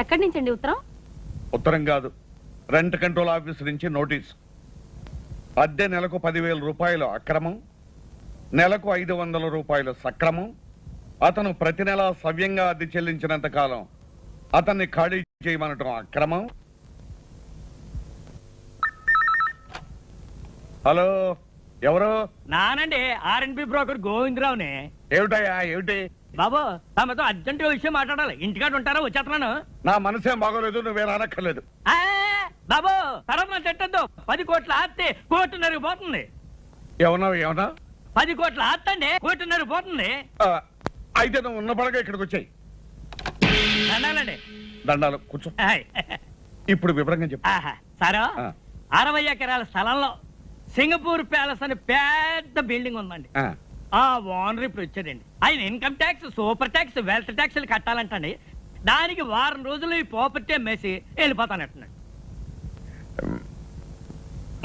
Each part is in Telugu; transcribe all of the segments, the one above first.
ఎక్కడి నుంచండి ఉత్తరం? ఉత్తరం కాదు, రెంట్ కంట్రోల్ ఆఫీస్ నుంచి నోటీస్. అద్దె నెలకు 10,000 రూపాయలు అక్రమం, నెలకు 500 రూపాయలు సక్రమం. అతను ప్రతి నెల సవ్యంగా అద్దె చెల్లించినంత కాలం అతన్ని ఖాళీ చేయమనటం అక్రమం. హలో, ఎవరు? నానండి, ఆర్ఎన్బి బ్రోకర్ గోవిందరావునే. ఏమిటయ్యా, ఏమిటి? బాబు, తమతో అర్జెంట్ విషయం మాట్లాడాలి. ఇంటికాడ ఉంటారా? వచ్చేస్తున్నాను. నా మనసేం బాగోలేదు, నువ్వేం అనక్కర్లేదు. బాబు, తర్వాత చెట్టద్దు. 10 కోట్ల ఆస్తి కోటిన్నర పోతుంది. ఏమన్నా ఏమన్నా? 10 కోట్ల ఆస్తి అండి, కోటిన్నర పోతుంది. అయితే నువ్వు ఉన్న పడగా ఇక్కడికి వచ్చాయి. దండాలండి. దండాలు, కూర్చో. ఇప్పుడు వివరంగా చెప్పు. సరే, 60 ఎకరాల స్థలంలో సింగపూర్ ప్యాలెస్ అని పెద్ద బిల్డింగ్ ఉందండి. ఆ ఓనర్ ఇప్పుడు వచ్చాడండి. ఆయన income tax, super tax, wealth tax కట్టాలంటండి. దానికి వారం రోజులు ఈ ప్రాపర్టీ అమ్మేసి వెళ్ళిపోతానంటున్నాడు.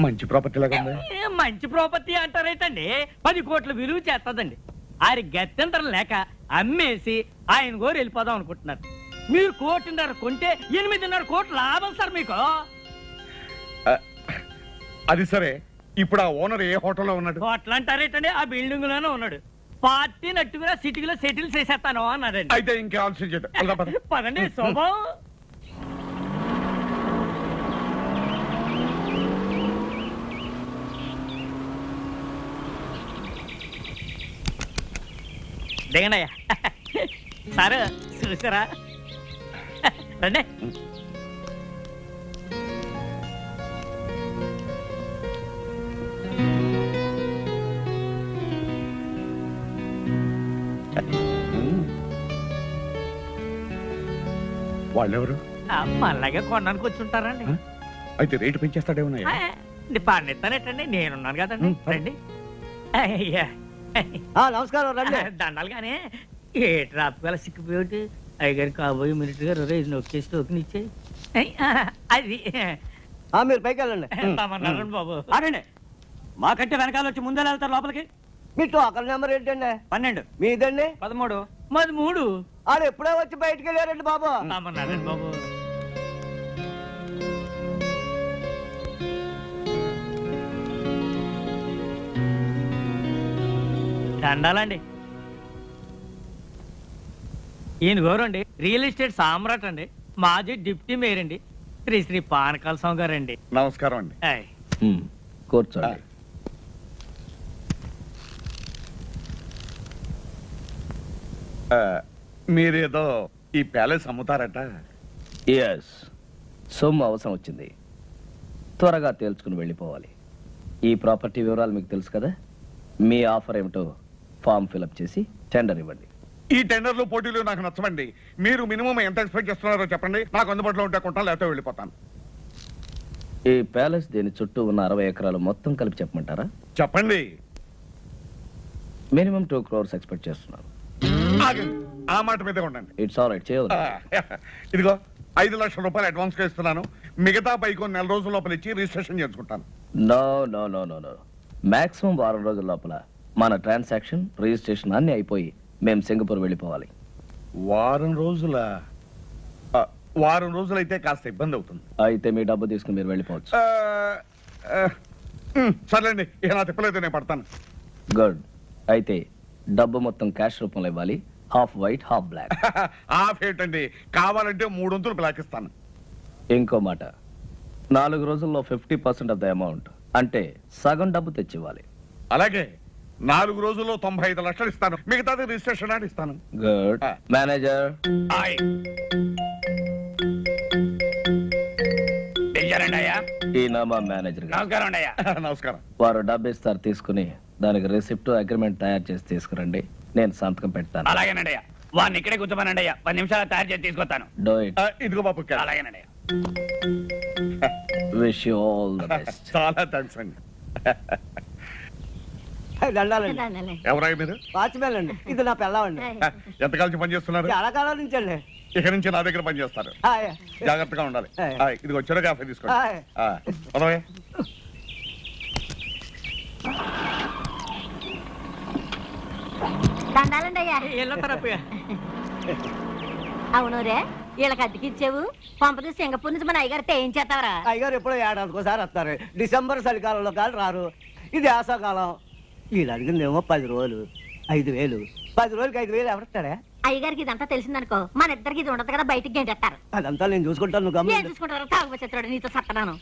మంచి ప్రాపర్టీ లాగా ఉంది. మంచి ప్రాపర్టీ అంటారేటండి, 10 కోట్ల విలువ చేస్తుందండి. ఆయన గత్యంతరం లేక అమ్మేసి ఆయన గోరు వెళ్ళిపోదాం అనుకుంటున్నారు. మీరు 1.5 కోట్లు కొంటే 8.5 కోట్ల లాభం సార్ మీకు. అది సరే, ఇప్పుడు ఆ ఓనర్ ఏ హోటల్లో ఉన్నాడు? హోటల్ అంటారేటండి, ఆ బిల్డింగ్ లోనే ఉన్నాడు. పార్టీ నట్టుగా సిటీలో సెటిల్ చేసేస్తాను అన్నాడండి. అయితే ఇంకే ఆలోచన చేద్దాం. పదండి శోభం. దిగండియ్యా. సార్ చూసారా? రండి. వాళ్ళెవరు? మళ్ళాగే కొనడానికి వచ్చి ఉంటారండి. అయితే రేటు పెంచేస్తాడేమన్నా? పన్నిస్తానేటండి, నేనున్నాను కదండి. రండి. అయ్యా నమస్కారం. రండి. దండాలు కానీ ఏ ట్రాప్ గల సిక్కిపోయి అయ్యగారి కాబోయే మినిట్ గారు నొక్కేసి టోకెన్ ఇచ్చాయి. అది మీరు పైకి వెళ్ళండి. బాబు అనండి. మాకంటే వెనకాల వచ్చి ముందే వెళ్తారు లోపలికి. మీ టోకన్ నెంబర్ ఏంటండి? 12. మీదండి? 13. మాది 3. ఆడు ఎప్పుడే వచ్చి బయటికి వెళ్ళారండి బాబు. బాబు దండాలండి. ఈయన గౌరండి, రియల్ ఎస్టేట్ సామ్రాట్ అండి. మాజీ డిప్యూటీ మేయర్ అండి, శ్రీ పానకాల స్వామి గారండి. నమస్కారం అండి. కూర్చోండి. మీరేదో ఈ ప్యాలెస్ అమ్ముతారట? ఎస్, సొమ్ము అవసరం వచ్చింది, త్వరగా తేల్చుకుని వెళ్ళిపోవాలి. ఈ ప్రాపర్టీ వివరాలు మీకు తెలుసు కదా. మీ ఆఫర్ ఏమిటో ఫామ్ ఫిలప్ చేసి టెండర్ ఇవ్వండి. ఈ టెండర్లు పోటీలు నాకు నచ్చవండి. మీరు మినిమం ఎంత ఎక్స్పెక్ట్ చేస్తున్నారో చెప్పండి. నాకు అందుబాటులో ఉంటే కొంటాను, లేకపోతే వెళ్ళిపోతాను. ఈ ప్యాలెస్ దీని చుట్టూ ఉన్న 60 ఎకరాలు మొత్తం కలిపి చెప్పమంటారా? చెప్పండి. మినిమం 2 crores ఎక్స్పెక్ట్ చేస్తున్నాను. ఆగండి, ఆ మాట మీదే ఉండండి. ఇట్స్ ఆల్ రైట్, చేయదు. ఇదిగో 5 లక్షల రూపాయలు అడ్వాన్స్ గా ఇస్తున్నాను. మిగతా పైకి 4 రోజుల లోపల ఇచ్చి రిజిస్ట్రేషన్ చేసుకుంటాను. No no no no no, maximum 1 రోజుల లోపల మన ట్రాన్సాక్షన్, రిజిస్ట్రేషన్ అన్ని అయిపోయి మేము సింగపూర్ వెళ్ళిపోవాలి. వారం రోజులైతే కాస్త ఇబ్బంది అవుతుంది. అయితే మీ డబ్బు తీసుకుని మీరు వెళ్ళిపోవచ్చు. సర్లేండి, నా తిప్పలేదు, నేను పడతాను. గుడ్. అయితే డబ్బు మొత్తం క్యాష్ రూపంలో ఇవ్వాలి. Half white, half black. Half ఏంటండి, కావాలంటే 3 వంతులు బ్లాక్ ఇస్తాను. ఇంకో మాట, 4 రోజుల్లో 50% ఆఫ్ ద అమౌంట్, అంటే సగం డబ్బు తెచ్చివ్వాలి. అలాగే 4 రోజుల్లో 95 లక్షలు ఇస్తాను. మిగతాది రిజిస్ట్రేషన్ అని ఇస్తాను. గుడ్. మేనేజర్. ఈయన మా మేనేజర్. నమస్కారం. వారు డబ్బు ఇస్తారు, తీసుకుని దానికి రిసిప్ట్, అగ్రిమెంట్ తయారు చేసి తీసుకురండి. నేను సంతకం పెడతాను. అలాగేనండి. వాడిని ఇక్కడే కూర్చోమనండి. 10 నిమిషాలు తయారు చేసి తీసుకొస్తాను. Do it. ఇదిగో బాబు. అలాగేనండి. Wish you all the best. చాలా థ్యాంక్స్ అండి. దండాలండి. ఎవరై మీరు? వాచ్మెన్ అండి. ఇది నా పిల్లవండి. ఎంతకాలం పని చేస్తున్నారు? చాలా కాలం నుంచి అండి. ఇక నుంచి నా దగ్గర పని చేస్తారు. జాగ్రత్తగా ఉండాలి. ఇది వచ్చాడు కాఫీ తీసుకోండి. దండాలండి అయ్యా. అవును రే, వీళ్ళకి అద్దెకిచ్చావు పంపది సింగపూర్ నుంచి మన అయ్యగారితో ఏం చేస్తావరా? అయ్యగారు ఎప్పుడో ఏడాదికోసారి వస్తారు. డిసెంబర్ చలికాలంలో కాదు రారు. ఇది వేసవకాలం. వీళ్ళు అడిగిందేమో 10 రోజులు 5,000. 10 రోజులకి 5,000 ఎవరిస్తాడా? అయ్యగారికి ఇదంతా తెలిసిందనుకో మన ఇద్దరికి ఇది ఉండదు కదా, బయటికి గంటేస్తారు. అదంతా నేను చూసుకుంటాను. నువ్వు ఏం గమనించు. చూసుకుంటారు? తాగుబోతుడు నీతో సత్తనాను.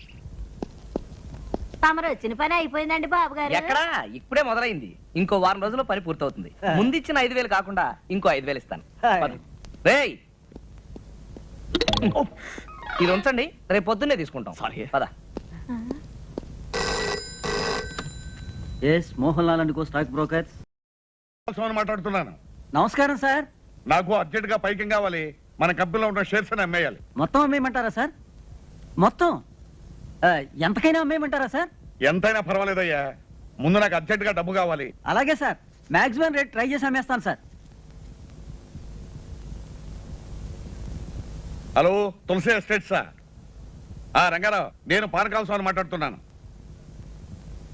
తమరు వచ్చిన పని అయిపోయిందండి బాబు గారు. ఎక్కడా ఇప్పుడే మొదలైంది. ఇంకో వారం రోజుల్లో పని పూర్తవుతుంది. ముందిచ్చిన 5,000 కాకుండా ఇంకో 5,000 ఇస్తాను. పద. రేయ్ ఇది ఉంచండి, రేపు పొద్దున్నే తీసుకుంటాం. పద. Mohan Lal and co stock brokers. Somany మాట్లాడుతున్నాను. నమస్కారం సార్. నాకు అర్జెంట్ గా పైకి కావాలి. మన కంపెనీలో ఉన్న షేర్స్ అని అమ్మేయాలి. మొత్తం అమ్మేయమంటారా సార్? మొత్తం ఎంతకైనా అమ్మేయమంటారా సార్? ఎంతైనా పర్వాలేదయ్యా, ముందు నాకు అర్జెంట్ గా డబ్బు కావాలి. అలాగే సార్, మాక్సిమం రేట్ ట్రై చేసి అమ్మేస్తాను సార్. హలో, తులసి ఎస్టేట్సా? రంగారావు, నేను పానకాల స్వామి మాట్లాడుతున్నాను.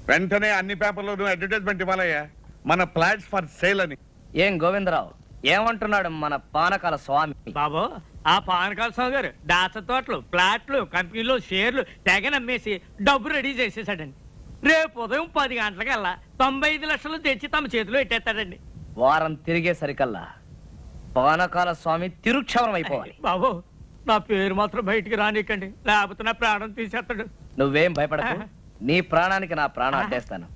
వెంటనే అన్ని పేపర్లోనూ అడ్వర్టైజ్మెంట్ ఇవ్వాలయ్యా, మన ఫ్లాట్స్ ఫర్ సేల్ అని. ఏం గోవిందరావు ఏమంటున్నాడు మన పానకాల స్వామి? బాబు, ఆ పానకాల స్వామి గారు దాచ తోటలు, ప్లాట్లు, కంపెనీలో షేర్లు తెగ నమ్మేసి డబ్బు రెడీ చేసేసాడండి. రేపు ఉదయం 10 గంటలకల్లా 95 లక్షలు తెచ్చి తమ చేతిలో పెట్టేస్తాడండి. వారం తిరిగేసరికల్లా పానకాల స్వామి తిరుక్షవరం అయిపోవాలి. బాబు, నా పేరు మాత్రం బయటికి రానికండి, లేకపోతే నా ప్రాణం తీసేస్తాడు. నువ్వేం భయపడకు, నీ ప్రాణానికి నా ప్రాణం అడ్డేస్తాను.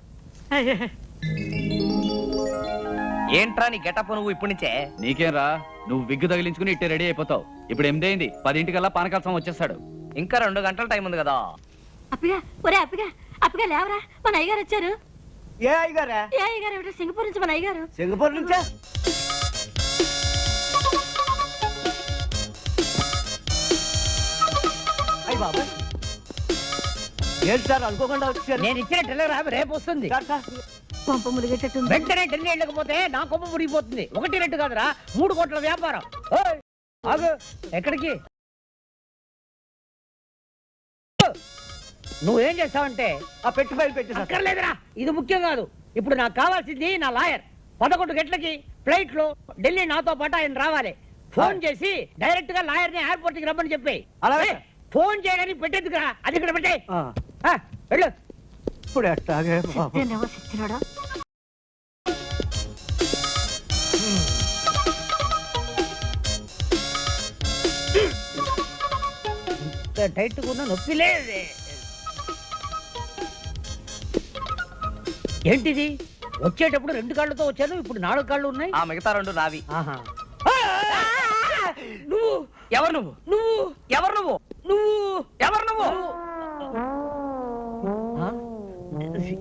ఏంట్రా నీ గెటప్ నువ్వు ఇప్పటి నుంచే? నీకేం రా, నువ్వు విగ్గు తగిలించుకుని ఇట్టే రెడీ అయిపోతావు. ఇప్పుడు 8 అయింది, 10 పానకాల స్వామి వచ్చేస్తాడు. ఇంకా 2 గంటల టైం ఉంది కదా. అప్పిగా ఒరే అప్పిగా అప్పిగా లేవరా, మన అయ్యగారు వచ్చారు. ఏ అయ్యగారా? ఏ అయ్యగారు ఏమిటో? సింగపూర్ నుంచి మన అయ్యగారు. సింగపూర్ నుంచా? అయ్య బాబా, ఏంటి సార్ అనుకోకుండా వచ్చారు? నేను ఇచ్చిన టెలిగ్రామ్ రేపు వస్తుంది. పంప ములిగేటట్టుంది. వెంటనే ఢిల్లీ వెళ్ళకపోతే నా కొమ్మ మురిగిపోతుంది. 1 2 కాదురా, 3 కోట్ల వ్యాపారం. ఓయ్, ఆగు. ఎక్కడికి? నువ్వేం చేస్తావంటే ఆ పెట్టి ఫైల్ పెట్టి సార్. అక్కర్లేదురా, ఇది ముఖ్యం కాదు. ఇప్పుడు నాకు కావాల్సింది నా లాయర్. 11 గంటలకి ఫ్లైట్ లో ఢిల్లీ నాతో పాటు ఆయన రావాలి. ఫోన్ చేసి డైరెక్ట్ గా లాయర్ ని ఎయిర్పోర్ట్ కి రమ్మని చెప్పి. అలాగే. ఫోన్ చేయడానికి పెట్టేందుకురా, అది ఇక్కడ పెట్టే. వెళ్ళు. ఇప్పుడు ఎట్టాగే బాబు. నేనేమో సచ్చినాడా. టైట్ కూడా నొప్పి లేదే. ఏంటిది? వచ్చేటప్పుడు 2 కాళ్ళతో వచ్చాను, ఇప్పుడు 4 కాళ్ళు ఉన్నాయి. ఆ మిగతా 2 నావి. ఆహా. నువ్వు ఎవరు నువ్వు? నువ్వు ఎవరు నువ్వు? నువ్వు ఎవరు నువ్వు?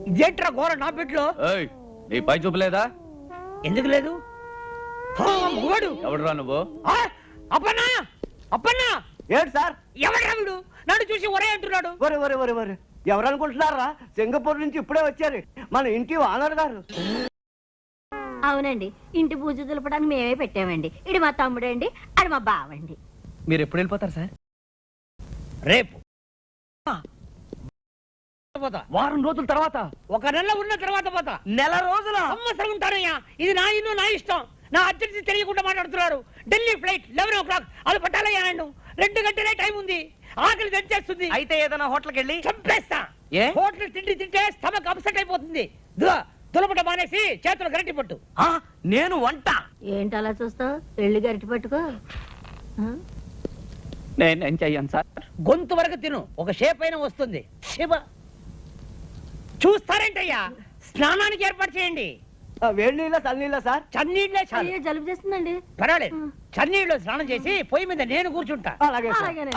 ఇదేంట్రా ఘోర నా పెట్లో? ఏయ్, నీ పై చూపలేదా? ఎందుకు లేదు? మగవాడు. ఎవడురా నువ్వు? అప్పన్నా అప్పన్నా, ఏంటి సార్? ఎవడ్రా వీడు? నన్ను చూసి ఒరే అంటున్నాడు. ఒరే ఒరే ఒరే ఒరే, ఎవరు అనుకుంటున్నారా? సింగపూర్ నుంచి ఇప్పుడే వచ్చారు మన ఇంటి ఓనర్ గారు. అవునండి, ఇంటి పూజ దులపడానికి మేమే పెట్టామండి. ఇది మా తమ్ముడండి, అది మా బావండి. మీరు ఎప్పుడు వెళ్ళిపోతారు సార్? రేపు వారం రోజుల తర్వాత. 1 నెల ఉన్న తర్వాత పోతా. నెల రోజుల? సంవత్సరం ఉంటానయ్యా. ఇది నా ఇల్లు, నా ఇష్టం. నా అర్జెన్సీ తెలియకుండా మాట్లాడుతున్నారు. Delhi flight 11 o'clock. అది పట్టాలయ్యా నన్ను. 2 గంటలే టైం ఉంది. ఆకలి తెచ్చేస్తుంది. అయితే ఏదైనా హోటల్కి వెళ్ళి చంపేస్తా. ఏ? హోటల్ తిండి తింటే స్టమక్ అప్సెట్ అయిపోతుంది. తులపట మానేసి చేతులు గరిటి పట్టు. నేను వంట. ఏంటి అలా చూస్తావు? వెళ్ళి గరిటి పట్టుకో. నేనేం చెయ్యను సార్. గొంతు వరకు తిను, ఒక షేప్ అయినా వస్తుంది. శివ చూస్తారేంటయ్యా? స్నానానికి ఏర్పాటు చేయండి. వేడి నీళ్ళ చల్లనీళ్ళ సార్? చన్నీళ్ళే చాలు. అయ్యో, జలుబు చేస్తుందండి. పర్వాలేదు, చన్నీళ్ళు స్నానం చేసి పొయ్యి మీద నేను కూర్చుంటా. అలాగే సార్. అలాగేనండి.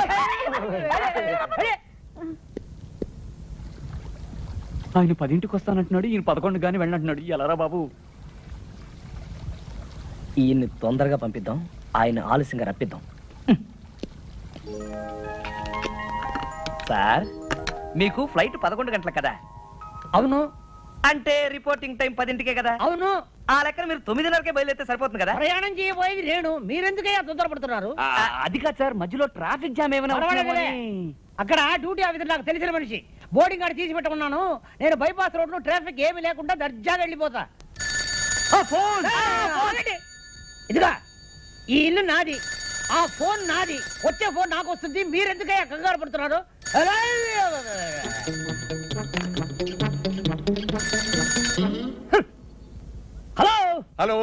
అరే, ఆయన 10ంటికి వస్తానంటున్నాడు, ఈయన 11 గాని వెళ్ళంటున్నాడు. ఎలారా బాబు? ఈయన్ని తొందరగా పంపిద్దాం, ఆయన ఆలస్యంగా రప్పిద్దాం. సార్, మీకు ఫ్లైట్ 11 గంటల కదా? అవును. అంటే రిపోర్టింగ్ టైం 10ంటికే కదా? అవును. ఆ లెక్కన మీరు 9:30కే బయలుదేరితే సరిపోతుంది కదా? ప్రయాణం చేయబోయేది నేను, మీరెందుకయ్యా తొందరపడుతున్నారు? అది కాదు సార్, మధ్యలో ట్రాఫిక్ జామ్ ఏమైనా పర్వాలేదులే. అక్కడ డ్యూటీ ఆఫీసర్ నాకు తెలిసిన మనిషి, బోర్డింగ్ కార్డు తీసి పెట్టమన్నాను. నేను బైపాస్ రోడ్ లో ట్రాఫిక్ ఏమీ లేకుండా దర్జాగా వెళ్ళిపోతా. ఇదిగా ఈ ఇల్లు నాది. ఆ ఫోన్ నాది, వచ్చే ఫోన్ నాకు వస్తుంది. మీరెందుకయ్యా కంగారు పడుతున్నారు? హలో హలో,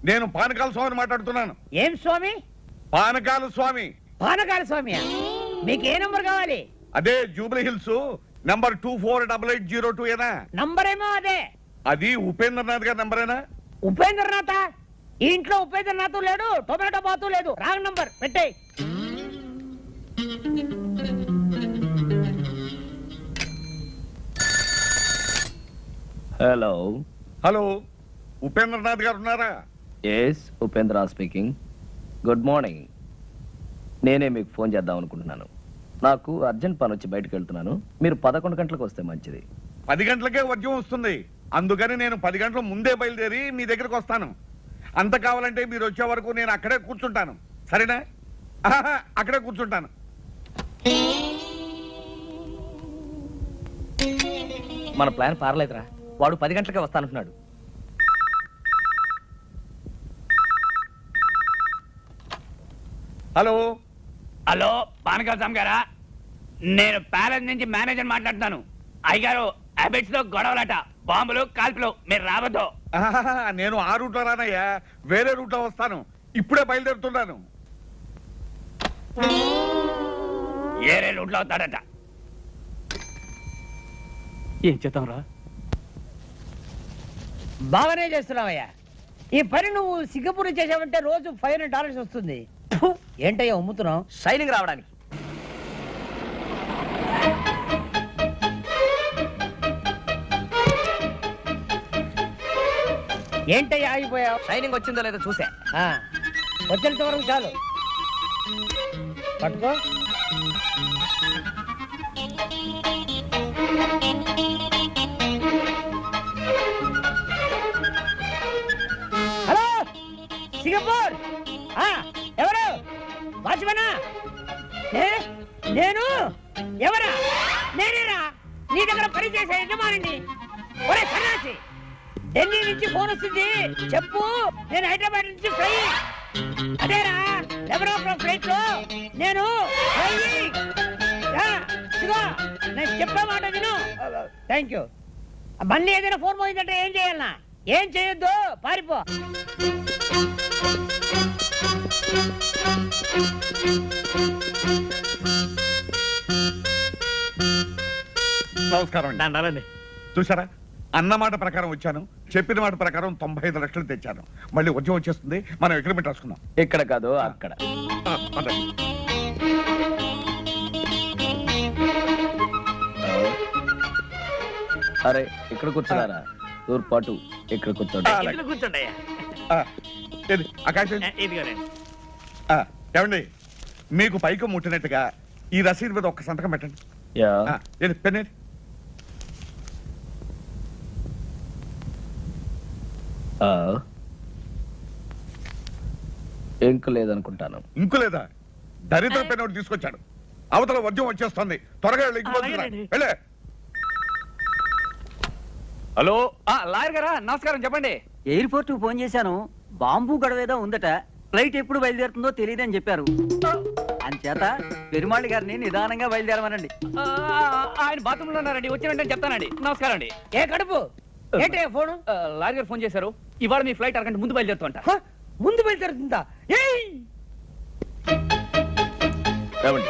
నేను పానకాల స్వామిని మాట్లాడుతున్నాను. ఏం స్వామి? పానకాల స్వామి. పానకాల స్వామి, మీకు ఏ నంబర్ కావాలి? అదే జూబ్లీ హిల్స్ నంబర్ 248802 ఏనా? నంబర్ ఏమో అదే. అది ఉపేంద్రనాథ్ గారి నంబరేనా? ఉపేంద్రనాథ? ఈ ఇంట్లో ఉపేంద్రనాథ్ లేడు, టొమాటో బాతు లేదు. రాంగ్ నంబర్ పెట్టే. హలో. హలో, ఉపేంద్రనాథ్ గారు ఉన్నారా? Yes, Upendra speaking. Good morning. నేనే మీకు ఫోన్ చేద్దాం అనుకుంటున్నాను. నాకు అర్జెంట్ పని వచ్చి బయటకు వెళ్తున్నాను. మీరు 11 గంటలకు వస్తే మంచిది. 10 గంటలకే వర్జం వస్తుంది. అందుకని నేను 10 గంటల ముందే బయలుదేరి మీ దగ్గరకు వస్తాను. అంత కావాలంటే మీరు వచ్చే వరకు నేను అక్కడే కూర్చుంటాను. సరేనా? అక్కడే కూర్చుంటాను. మన ప్లాన్ పారలేదురా. వాడు 10 గంటలకే వస్తానంటున్నాడు. హలో. హలో, పానకాల స్వామి గారా? నేను ప్యాలెస్ నుంచి మేనేజర్ మాట్లాడుతున్నాను. అయ్యగారు హ్యాబిట్స్ లో గొడవలట, బాంబులు కాల్పులు, మీరు రావద్దు. నేను ఆ రూట్లో రానయ్యా, వేరే రూట్లో వస్తాను. ఇప్పుడే బయలుదేరుతున్నాను. ఏరే రూట్లో అవుతాడట. ఏం చేద్దాం రా? బాగానే చేస్తున్నావయ్యా. ఈ పని నువ్వు సింగపూర్ చేసావంటే రోజు $500 వస్తుంది. ఫు, ఏంటయ్యా అమ్ముతున్నావు? షైనింగ్ రావడానికి. ఏంటయ్యా ఆగిపోయావు? షైనింగ్ వచ్చిందో లేదో చూసా. వచ్చేంత వరకు చాలు. పట్టుకో. Hello, Singapore. ఎవరు? వాచ్మనా? నేను ఎవరా? నేనేరా నీ దగ్గర పనిచేసే యజమానిని. ఒరే సన్నాసి, ఢిల్లీ నుంచి ఫోన్ వస్తుంది, చెప్పు. నేను హైదరాబాద్ నుంచి ఫ్లై. అదేరా, ఎవరో ఫ్లైట్ లో నేను నేను చెప్పే మాట విను. Thank you. మళ్ళీ ఏదైనా ఫోన్ పోయిందంటే ఏం చేయాలన్నా? ఏం చేయొద్దు, పారిపో. నమస్కారం అండి. దండాలండి. చూసారా, అన్నమాట ప్రకారం వచ్చాను, చెప్పిన మాట ప్రకారం 95 లక్షలు తెచ్చాను. మళ్ళీ ఉద్యోగం వచ్చేస్తుంది, మనం అగ్రిమెంట్ రాసుకుందాం. ఇక్కడ కాదు, అక్కడ. పదండి. అరే, ఇక్కడ కూర్చున్నారా? తూర్పాటు ఇక్కడ కూర్చోండి. ఇంట్లో కూర్చోండి అయ్యా. ఏది, ఆకాశం. ఇదిగోనండి. ఏమండి, మీకు పైకి ముట్టినట్టుగా ఈ రసీదు మీద ఒక్క సంతకం పెట్టండి. యా. ఏది, పెన్నేది? ఇంకు లేదనుకుంటాను. ఇంకు లేదా? దరిద్ర పెన్ ఒకటి తీసుకొచ్చాడు. అవతల వర్జం వచ్చేస్తుంది, త్వరగా వెళ్ళి ఇంటికి వస్తున్నా. అలాగేనండి. వెళ్ళే. హలో, లాయర్ గారా? నమస్కారం, చెప్పండి. ఎయిర్పోర్ట్ కు ఫోన్ చేశాను. బాంబు గొడవేదో ఉందట. ఫ్లైట్ ఎప్పుడు బయలుదేరుతుందో తెలియదని చెప్పారు. అంచేత పెరుమాళి గారిని నిదానంగా బయలుదేరమనండి. ఆయన బాత్రూమ్ లో ఉన్నారండి, వచ్చిన వెంటనే చెప్తానండి. నమస్కారం అండి. ఏ కడుపు ఏంటే ఫోను? లాయర్ గారు ఫోన్ చేశారు. ఇవాళ మీ ఫ్లైట్ అరగంట ముందు బయలుదేరుతుంట. ముందు బయలుదేరుతుందా? ఏమండి,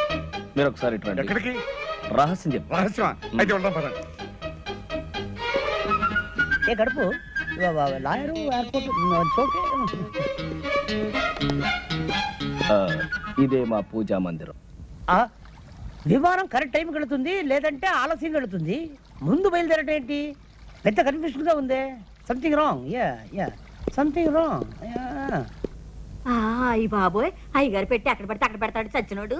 మీరు ఒకసారి ఇటు రండి. ఎక్కడికి? రహస్యం చెప్పు. రహస్యమా? అయితే వెళ్దాం పదండి. ఏ కడుపు లాయరు ఎయిర్పోర్ట్ ఇదే మా పూజా మందిరం. విమానం కరెక్ట్ టైంకి వెళుతుంది, లేదంటే ఆలస్యంగా వెళుతుంది. ముందు బయలుదేరటం ఏంటి? పెద్ద కన్ఫ్యూషన్ గా ఉంది. Something wrong. Yeah something wrong. అయ్యి బాబోయ్, అయ్యగారు పెట్టి అక్కడ పడితే అక్కడ పెడతాడు చచ్చినోడు.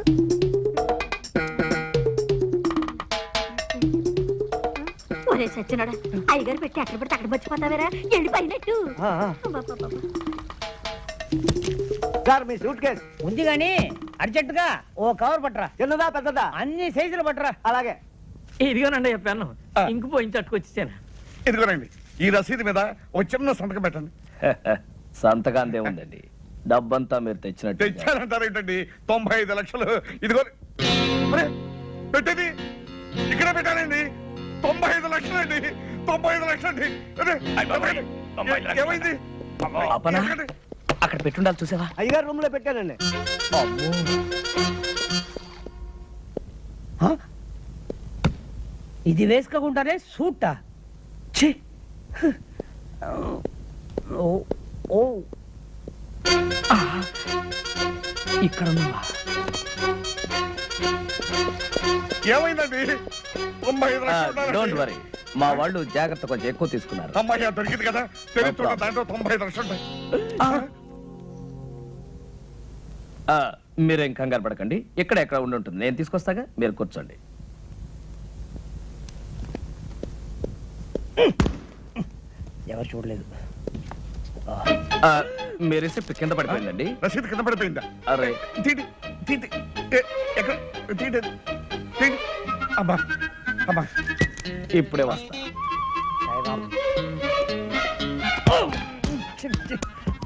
ఒరే చచ్చినోడా, అయ్యగారు పెట్టి అక్కడ పడితే అక్కడ మర్చిపోతావేరా? వెళ్ళిపోయినట్టు. సార్, మీ సూట్ కేస్ ఉంది గాని అర్జెంట్ గా ఓ కవర్ పట్టరా. చిన్నదా పెద్దదా? అన్ని సైజులు పట్టరా. అలాగే. ఇదిగోనండి చెప్పాను. ఇంకు పోయించి అట్టుకొచ్చాను. ఇదిగోనండి, ఈ రసీదు మీద ఒక చిన్న సంతకం పెట్టండి. సంతకాంతే ఉందండి. డబ్బంతా మీరు తెచ్చినట్టు తెచ్చారంటారు ఏంటండి? 95 లక్షలు ఇదిగో. అరే, పెట్టేది ఇక్కడ పెట్టానండి. 95 లక్షలు అండి. 95 లక్షలు అండి. అరే, ఏమైంది? అపనా? అక్కడ పెట్టుండాలి చూసావా? అయ్యగారు రూమ్ లో పెట్టానండి. ఇది వేసుకోకుండానే సూటా? ఛీ! ఓ ఓ ఇక్కడ ఉన్నావా? ఏమైందండి? 95 లక్షలు డోంట్ వరీ, మా వాళ్ళు జాగ్రత్త కొంచెం ఎక్కువ తీసుకున్నారు. అమ్మాయి దొరికింది కదా, తెలుస్తున్న దాంట్లో 95 లక్షలు ఉంటాయి. మీరేం కంగారు పడకండి, ఇక్కడ ఎక్కడ ఉండి ఉంటుంది, నేను తీసుకొస్తాగా, మీరు కూర్చోండి. ఎవరు చూడలేదు. మీ రిసిప్ట్ కింద పడిపోయిందండి. రసీదు కింద పడిపోయిందా? అరే తీటి తీటి ఎక్కడ తీటి తీటి. అబ్బా అబ్బా, ఇప్పుడే వస్తా.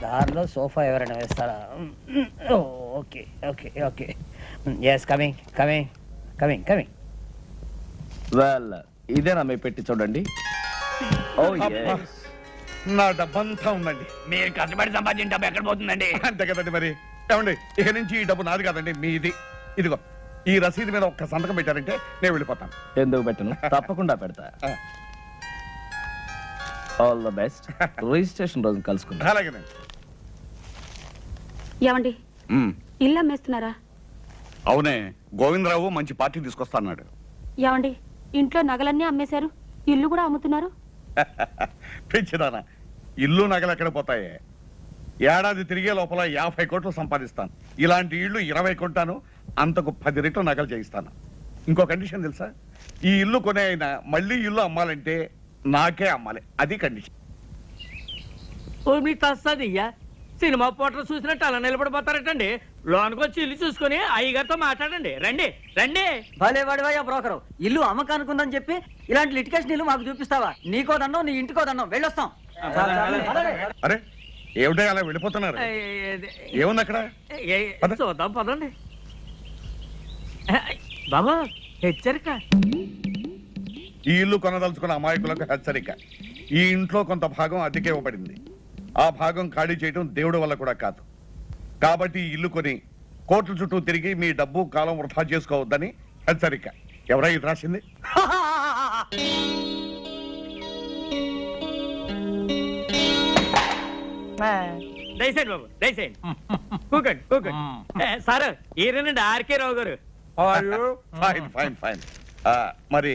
దారిలో సోఫా ఎవరైనా వేస్తారా? Okay okay okay. Yes, coming coming coming coming. Well, ఇదేనా మీ పెట్టి చూడండి. ఓ అబ్బా, నా డబ్బంతా ఉందండి. మీరు కష్టపడి సంపాదించిన డబ్బు ఎక్కడ పోతుందండి? అంతే కదండి మరి. ఏమండి, ఇక నుంచి ఈ డబ్బు నాది కాదండి, మీది. ఇదిగో, ఈ రసీదు మీద ఒక్క సంతకం పెట్టారంటే నేను వెళ్ళిపోతాను. ఎందుకు పెట్టను, తప్పకుండా పెడతా. All the best. రిజిస్ట్రేషన్ రోజు కలుసుకుందాం. అలాగేనండి. ఏమండి, ఇల్లు అమ్మేస్తున్నారా? అవునే, గోవిందరావు మంచి పార్టీ తీసుకొస్తా అన్నాడు. ఏమండి, ఇంట్లో నగలన్నీ అమ్మేశారు, ఇల్లు కూడా అమ్ముతున్నారు. పెంచిదానా, ఇల్లు నగలు ఎక్కడ పోతాయే? ఏడాది తిరిగే లోపల 50 కోట్లు సంపాదిస్తాను. ఇలాంటి ఇల్లు 20 కొంటాను, అంతకు 10 రెట్లు నగలు చేయిస్తాను. ఇంకో కండిషన్ తెలుసా? ఈ ఇల్లు కొనే అయినా మళ్ళీ ఇల్లు అమ్మాలంటే నాకే అమ్మాలి, అది కండిషన్. మీ తస్సదియ్యా, సినిమా పోటర్ చూసినట్టు అలా నిలబడిపోతారటండి. లోనికి వచ్చి ఇల్లు చూసుకుని అయ్యగారితో మాట్లాడండి. రండి రండి. భలే వాడివయ్యా బ్రోకరు, ఇల్లు అమ్మకానుకుందని చెప్పి ఇలాంటి లిటికేషన్ ఇల్లు మాకు చూపిస్తావా? నీకో దండం, నీ ఇంటికో దండం, వెళ్ళొస్తాం. అరే, ఏమిటో అలా వెళ్ళిపోతున్నారు? ఏముంది అక్కడ? పద. చూద్దాం పదండి. బాబా, హెచ్చరిక. ఈ ఇల్లు కొనదలుచుకున్న అమాయకులకు హెచ్చరిక. ఈ ఇంట్లో కొంత భాగం అద్దెకే ఇవ్వబడింది. ఆ భాగం ఖాళీ చేయడం దేవుడి వల్ల కూడా కాదు. కాబట్టి ఈ ఇల్లు కొని కోట్ల చుట్టూ తిరిగి మీ డబ్బు కాలం వృధా చేసుకోవద్దని హెచ్చరిక. ఎవరై ఇది రాసింది? దయచేయండి బాబు, దయచేయండి. కూకండి కూకండి. సార్, ఈయనండి ఆర్కే రావు గారు. Fine fine fine. మరి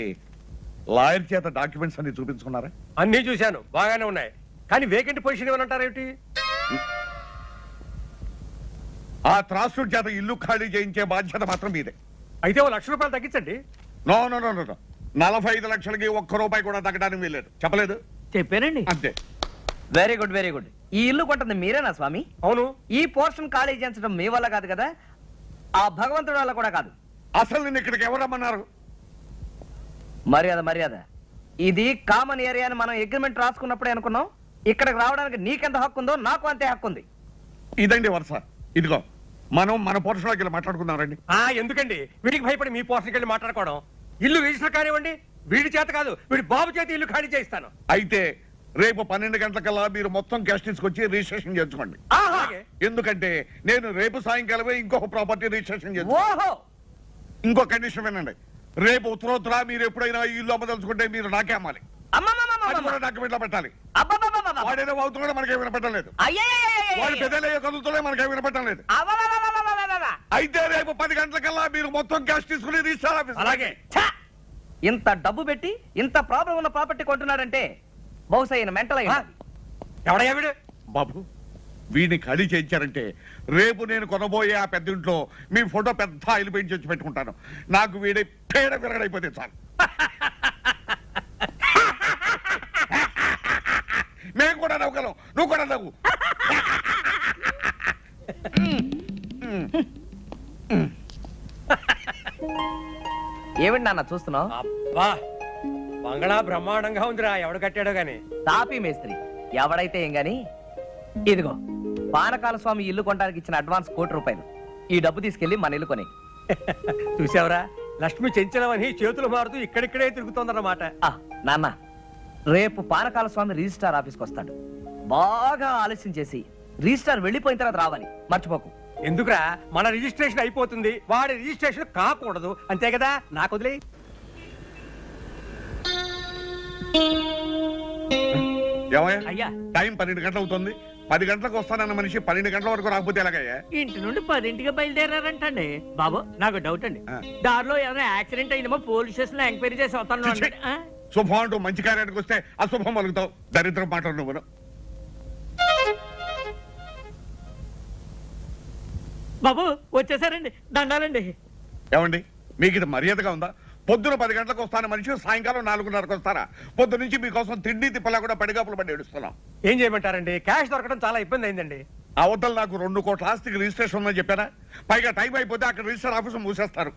లాయర్ చేత డాక్యుమెంట్స్ అన్ని చూపించుకున్నారా? అన్ని చూశాను, బాగానే ఉన్నాయి. కానీ వేకెంట్ పొజిషన్ ఏమంటారేమిటి? ఆ త్రాసుడి చేత ఇల్లు ఖాళీ చేయించే బాధ్యత మాత్రం మీదే. అయితే ఓ ₹1,00,000 తగ్గించండి. నో నో నో నో, 45 లక్షలకి ₹1 కూడా తగ్గడానికి వీల్లేదు. చెప్పలేదు? చెప్పానండి. అంతే. Very good very good. ఈ ఇల్లు కొంటుంది మీరేనా స్వామి? అవును. ఈ పోర్షన్ ఖాళీ చేయించడం మీ వల్ల కాదు కదా, ఆ భగవంతుడి వల్ల కూడా కాదు. అసలు నిన్ను ఇక్కడికి ఎవరు రమ్మన్నారు? మర్యాద మర్యాద. ఇది కామన్ ఏరియా అని మనం అగ్రిమెంట్ రాసుకున్నప్పుడే అనుకున్నాం. ఇక్కడికి రావడానికి నీకెంత హక్కు ఉందో నాకు అంతే హక్కు ఉంది. ఇదండి వరుస. ఇదిగో, మనం మన పోర్షన్లోకి వెళ్ళి మాట్లాడుకుందాం రండి. ఎందుకండి వీడికి భయపడి మీ పోర్షన్కి వెళ్ళి మాట్లాడుకోవడం? ఇల్లు రిజిస్టర్ కానివ్వండి, వీడి చేత కాదు, వీడి బాబు చేత ఇల్లు ఖాళీ చేయిస్తాను. అయితే రేపు 12 గంటలకల్లా మీరు మొత్తం క్యాష్ తీసుకొచ్చి రిజిస్ట్రేషన్ చేసుకోండి. ఎందుకంటే నేను రేపు సాయంకాలమే ఇంకొక ప్రాపర్టీ రిజిస్ట్రేషన్ చేస్తాను. ఇంకో కండిషన్ వినండి, రేపు ఉత్తరోత్తర మీరు ఎప్పుడైనా ఈ ఇల్లు అమ్మదలుచుకుంటే మీరు నాకే అమ్మాలి. డాక్యుమెంట్ లో పెట్టాలి. వాడేదో అవుతున్నాడో మనకేం వినపడలేదు, వాడు పెద్దలయ్యే కదులుతూనే మనకేం వినపడటం లేదు. అయితే రేపు 10 గంటలకల్లా మీరు మొత్తం క్యాష్ తీసుకుని రిజిస్టర్ ఆఫీస్. అలాగే. ఇంత డబ్బు పెట్టి ఇంత ప్రాబ్లం ఉన్న ప్రాపర్టీ కొంటున్నాడంటే బహుశా ఈయన మెంటల్ అయ్యి. ఎవడయ్యా వీడు? బాబు, వీడిని ఖాళీ చేయించారంటే రేపు నేను కొనబోయే ఆ పెద్ద ఇంట్లో మీ ఫోటో పెద్ద ఆయిల్ పెయింట్ చేసి పెట్టుకుంటాను. నాకు వీడి పేడ విరగడైపోతే చాలు. మేము కూడా నవ్వుగలం, నువ్వు కూడా నవ్వు. ఏమిటి నాన్న చూస్తున్నావు? అబ్బా, బంగళా బ్రహ్మాండంగా ఉందిరా. ఎవడు కట్టాడో గాని. తాపీ మేస్త్రి ఎవడైతే ఏం గాని. ఇదిగో పానకాల స్వామి ఇల్లు కొనడానికి ఇచ్చిన అడ్వాన్స్ ₹1,00,00,000. ఈ డబ్బు తీసుకెళ్లి మన ఇల్లు కొని. చూసావరా, లక్ష్మి చెంచలమని చేతులు మారుతూ ఇక్కడిక్కడే తిరుగుతోందన్నమాట. నాన్న, రేపు పానకాల స్వామి రిజిస్ట్రార్ ఆఫీస్కి వస్తాడు. బాగా ఆలస్యం చేసి రిజిస్ట్రార్ వెళ్ళిపోయిన తర్వాత రావాలి, మర్చిపోకు. ఎందుకురా, మన రిజిస్ట్రేషన్ అయిపోతుంది, వాడి రిజిస్ట్రేషన్ కాకూడదు, అంతే కదా. నాకు వదిలే. ఏమయ్యా అయ్యా టైం 12 గంటలు అవుతుంది. 10 గంటలకు వస్తానన్న మనిషి 12 గంటల వరకు రాకపోతే ఎలాగయ్యా? ఇంటి నుండి 10ంటికి బయలుదేరారంటండి. బాబు నాకు డౌట్ అండి, దారిలో ఏమైనా యాక్సిడెంట్ అయిందేమో పోలీస్ స్టేషన్ లో ఎంక్వైరీ చేసి వస్తాను. శుభం అంటూ మంచి కార్యానికి వస్తే అశుభం పలుకుతావు. దరిద్రం మాటలు నువ్వు. బాబు వచ్చేసారండి, దండాలండి. ఏమండి, మీకు ఇది మర్యాదగా ఉందా? పొద్దున 10 గంటలకు వస్తాను మనిషి సాయంకాలం 4:30కు వస్తారా? పొద్దు నుంచి మీకోసం తిండి తిప్పలా కూడా పడిగాపులు పడి ఏడుస్తున్నాం. ఏం చేయమంటారండి, క్యాష్ దొరకడం చాలా ఇబ్బంది అయిందండి. అవతల నాకు 2 కోట్ల ఆస్తికి రిజిస్ట్రేషన్ ఉందని చెప్పారా? పైగా టైం అయిపోతే అక్కడ రిజిస్టర్ ఆఫీసు మూసేస్తారు.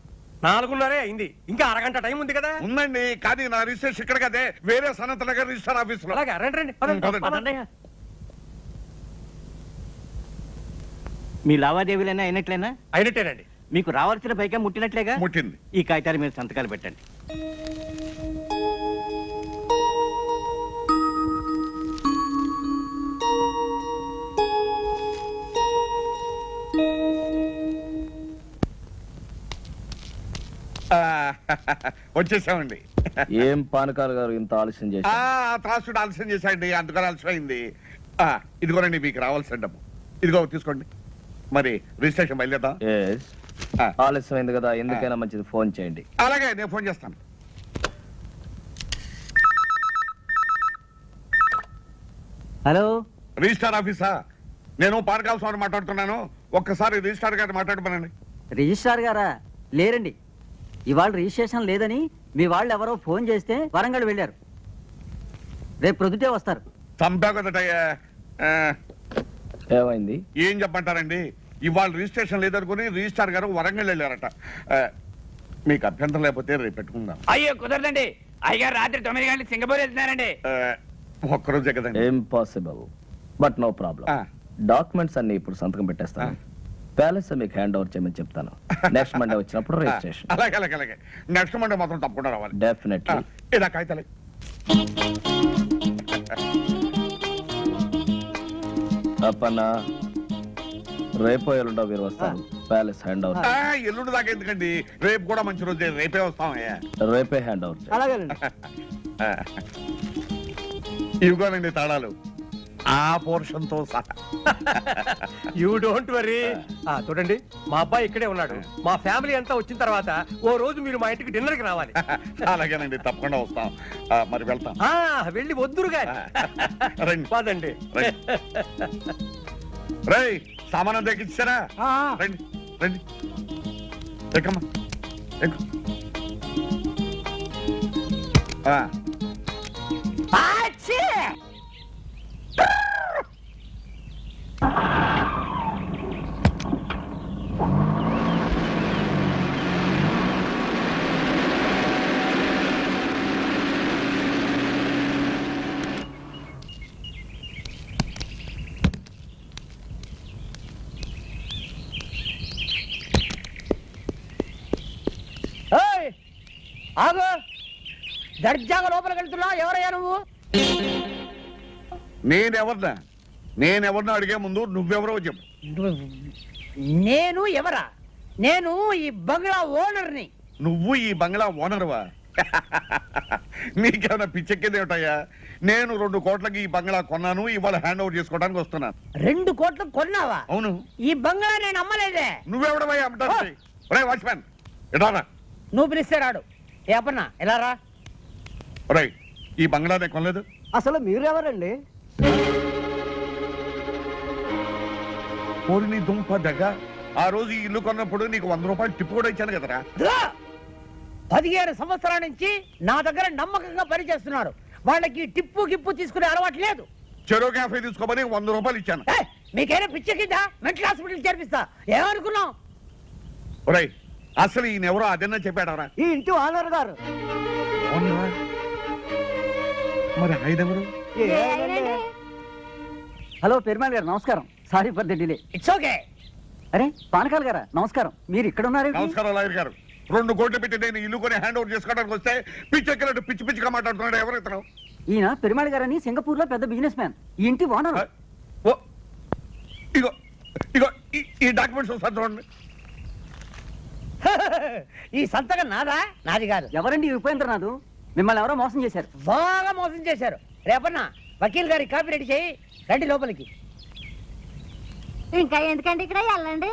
4:30 అయింది, ఇంకా అరగంట టైం ఉంది కదా. ఉందండి, కానీ నా రిజిస్ట్రేషన్ ఇక్కడ కదే, వేరే సనత్ నగర్ రిజిస్టర్ ఆఫీసులో. అలాగే రండి రండి, పదండి. మీ లావాదేవీలైనా అయినట్లేనా? అయినట్టేనండి. మీకు రావాల్సిన పైగా ముట్టినట్లేగా? ముట్టింది. ఈ కాగితాల మీద సంతకాలు పెట్టండి. వచ్చేసామండి. ఏం పానకాల గారు ఇంత ఆలస్యం చేసి? త్రాసుడు ఆలస్యం చేశాయండి, అందుకని ఆలస్యమైంది. ఇదిగోనండి మీకు రావాల్సిన డబ్బు. ఇదిగో తీసుకోండి. మరి రిజిస్ట్రేషన్ బయలుదేద్దాం. ఆలస్యమైంది కదా, ఎందుకైనా మంచిది ఫోన్ చేయండి. అలాగే, నేను ఫోన్ చేస్తాను. హలో, రిజిస్టార్ ఆఫీసా? నేను పానకాల స్వామి మాట్లాడుతున్నాను. ఒక్కసారి రిజిస్టార్ గారిని మాట్లాడమనండి. రిజిస్ట్రార్ గారా? లేరండి, ఇవాళ రిజిస్ట్రేషన్ లేదని మీ వాళ్ళు ఎవరో ఫోన్ చేస్తే వరంగల్ వెళ్ళారు. రేపు ప్రొద్దుటే వస్తారు. చంపా కదటయ్యా. ఏమైంది? ఏం చెప్పంటారండి, ఇవాళ రిజిస్ట్రేషన్ లేదనుకుని రిజిస్టార్ గారు వరంగల్ వెళ్ళారట. మీకు అభ్యంతరం లేకపోతే రేపు పెట్టుకుందాం. అయ్యో కుదరదండి, అయ్యగారు రాత్రి 9 గంటలకు సింగపూర్ వెళ్తున్నారండి. ఒక్కరోజే కదండి. Impossible, but no problem. Documents అన్ని ఇప్పుడు సంతకం పెట్టేస్తాను. ప్యాలెస్ మీకు హ్యాండ్ ఓవర్ చేయమని చెప్తాను. నెక్స్ట్ మండే వచ్చినప్పుడు రిజిస్ట్రేషన్. అలాగే అలాగే అలాగే. నెక్స్ట్ మండే మాత్రం తప్పకుండా రావాలి. డెఫినెట్లీ. ఇలా కాగితాలే. అప్పన్న, రేపో ఎల్లుండో మీరు వస్తారు. Palace hand over. ఎల్లుండి దాకా ఎందుకండి, రేపు కూడా మంచి రోజే, రేపే వస్తామయ్యా. రేపే హ్యాండ్ ఓవర్. అలాగేనండి. ఇవిగోనండి తాళాలు, ఆ పోర్షన్ తో సహా. You don't worry. చూడండి, మా అబ్బాయి ఇక్కడే ఉన్నాడు. మా ఫ్యామిలీ అంతా వచ్చిన తర్వాత ఓ రోజు మీరు మా ఇంటికి డిన్నర్ కి రావాలి. అలాగేనండి, తప్పకుండా వస్తాం. మరి వెళ్తాం. వెళ్ళి వద్దురుగా రండి. పదండి. రై, సామానం తెచ్చారా? రండి రండి, ఎక్కమ్మా ఎక్కు. ఆగు, దర్జాగా లోపలికి వెళ్తున్నా. ఎవరయ్యా నువ్వు? నేనెవరిని అడిగే ముందు నువ్వెవరో చెప్పు. నేను ఎవరా? నేను ఈ బంగ్లా ఓనర్ని. నువ్వు ఈ బంగ్లా ఓనర్వా? నీకేమైనా పిచ్చెక్కేదేమిటయ్యా? నేను 2 కోట్లకి ఈ బంగ్లా కొన్నాను, ఇవాళ హ్యాండ్ ఓవర్ చేసుకోవడానికి వస్తున్నాను. 2 కోట్లు కొన్నావా? అవును. ఈ బంగ్లా నేను అమ్మలేదే. నువ్వెవడవయ్యా అమ్మటానికి? ఒరే వాచ్మ్యాన్, ఎడారా? నువ్వు పిలిస్తే రాడు. ఏ అప్పన్నా, ఎలా రా? ఒరే, ఈ బంగ్లా నేను కొనలేదు. అసలు మీరెవరండి? పోరి నీ దుంప దగ్గ. ఆ రోజు ఈ ఇల్లు కొన్నప్పుడు నీకు 100 రూపాయలు టిప్పు కూడా ఇచ్చాను కదరా. 15 సంవత్సరాల నుంచి నా దగ్గర నమ్మకంగా పనిచేస్తున్నారు. వాళ్ళకి టిప్పు గిప్పు తీసుకునే అలవాటు లేదు. చెరో క్యాఫే తీసుకోమని 100 రూపాయలు ఇచ్చాను. మీకైనా పిచ్చెక్కిందా? Mental hospital చేర్పిస్తా. ఏమనుకున్నావు? ఒరేయ్, అసలు ఈయన ఎవరో అదన్నా చెప్పాడవరా? ఈ ఇంటి ఓనర్ గారు. మరి ఆయన ఎవరు? హలో పెరుమాళ్ గారు, నమస్కారం. Sorry for the delay. It's okay. అరే పానకాల గారా నమస్కారం, మీరు ఇక్కడ ఉన్నారు? నమస్కారం లాయర్ గారు. 2 కోట్లు పెట్టి నేను ఇల్లు కొని హ్యాండ్ ఓవర్ చేసుకోవడానికి వస్తే పిచ్చెక్కినట్టు పిచ్చి పిచ్చిగా మాట్లాడుతున్నాడు. ఎవరు ఇతను? ఈయన పెరుమాళ్ గారని సింగపూర్ లో పెద్ద బిజినెస్ మ్యాన్, ఈ ఇంటి ఓనర్. ఓ ఇగో ఇగో ఈ డాక్యుమెంట్స్ ఒకసారి చూడండి. ఈ సంతకం నాదా? నాది కాదు. ఎవరండి ఈ ఉపేంద్రనాథ్? మిమ్మల్ని ఎవరో మోసం చేశారు. బాగా మోసం చేశారు. రేపన్నా వకీల్ గారి కాపీ రెడీ చేయి, రండి లోపలికి. ఇంకా ఎందుకంటే ఇక్కడ వెళ్ళండి.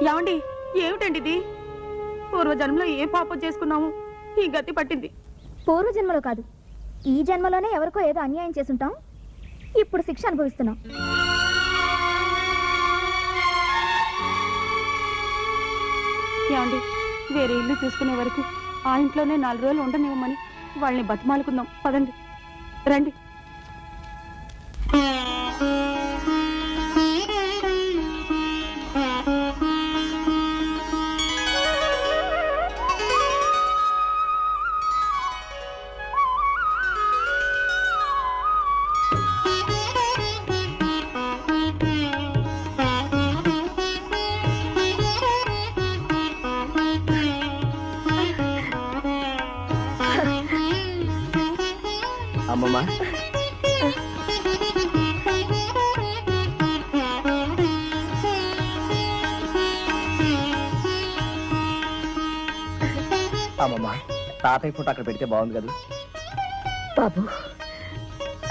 ఏమండి ఏమిటండి ఇది? పూర్వజన్మలో ఏ పాపం చేసుకున్నాము ఈ గతి పట్టింది. పూర్వజన్మలో కాదు, ఈ జన్మలోనే ఎవరికో ఏదో అన్యాయం చేసుంటాం, ఇప్పుడు శిక్ష అనుభవిస్తున్నాం. ఏమండి వేరే ఇల్లు చూసుకునే వరకు ఆ ఇంట్లోనే 4 రోజులు ఉండనివ్వమని వాళ్ళని బతిమాలుకుందాం. పదండి రండి. అమ్మమ్మ అమ్మమ్మ తాతయ్య ఫోటో అక్కడ పెడితే బాగుంది కదా. బాబు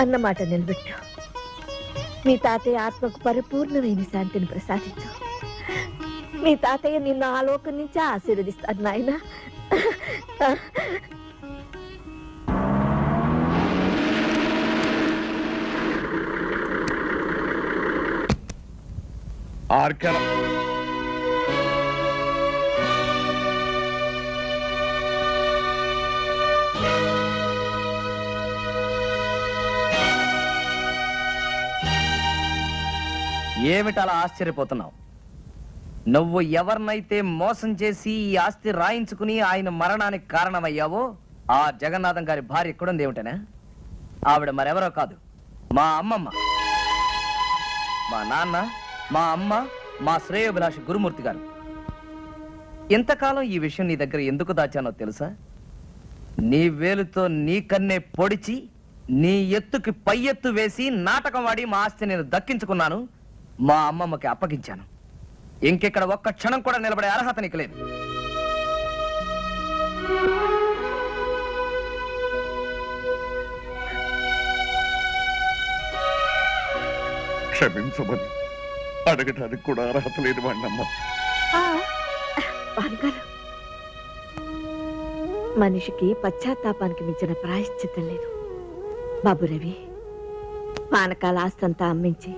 అన్నమాట నిలబెట్టు. మీ తాతయ్య ఆత్మకు పరిపూర్ణమైన శాంతిని ప్రసాదించు. మీ తాతయ్య నిన్ను ఆలోకం నుంచి ఆశీర్వదిస్తాడు నాయన. ఆర్కెల ఏమిటలా ఆశ్చర్యపోతున్నావు? నువ్వు ఎవరినైతే మోసం చేసి ఈ ఆస్తి రాయించుకుని ఆయన మరణానికి కారణమయ్యావో ఆ జగన్నాథం గారి భార్య ఎక్కడుంది ఏమిటనా? ఆవిడ మరెవరో కాదు, మా అమ్మమ్మ. మా నాన్న, మా అమ్మ, మా శ్రేయోభిలాషి గురుమూర్తి గారు. ఇంతకాలం ఈ విషయం నీ దగ్గర ఎందుకు దాచానో తెలుసా? నీ వేలుతో నీ కన్నే పొడిచి నీ ఎత్తుకి పై ఎత్తు వేసి నాటకం వాడి మా ఆస్తి నేను దక్కించుకున్నాను, మా అమ్మమ్మకి అప్పగించాను. ఇంకెక్కడ ఒక్క క్షణం కూడా నిలబడే అర్హత నీకు లేదు. క్షమించమని అడగటానికి కూడా అర్హత లేని వాడినమ్మా. మనిషికి పశ్చాత్తాపానికి మించిన ప్రాయశ్చిత్తం లేదు. బాబు రవి, పానకాల ఆస్తంతా అమ్మించి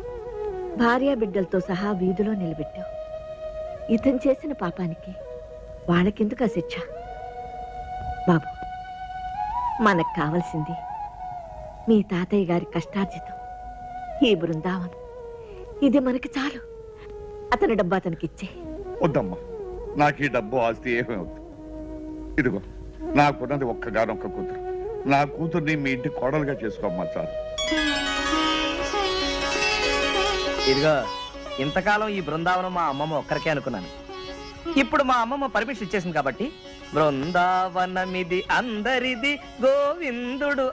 భార్య బిడ్డలతో సహా వీధిలో నిలబెట్టావు. ఇతను చేసిన పాపానికి వాళ్ళకెందుకు ఆ శిక్ష? బాబు, మనకు కావలసింది మీ తాతయ్య గారి కష్టార్జితం, ఈ బృందావనం. ఇది మనకి చాలు. అతని డబ్బు అతనికి ఇచ్చే. వద్దమ్మా, నాకు ఈ డబ్బు ఆస్తి ఏమీ వద్దు. ఇదిగో నాకున్నది ఒక్కగానొక్క కూతురు. నా కూతుర్ని మీ ఇంటి కోడలుగా చేసుకోమ్మా చాలు. ఇదిగో ఇంతకాలం ఈ బృందావనం మా అమ్మమ్మ ఒక్కరికే అనుకున్నాను. ఇప్పుడు మా అమ్మమ్మ పర్మిషన్ ఇచ్చేసింది కాబట్టి బృందావనమిది అందరిది, గోవిందుడు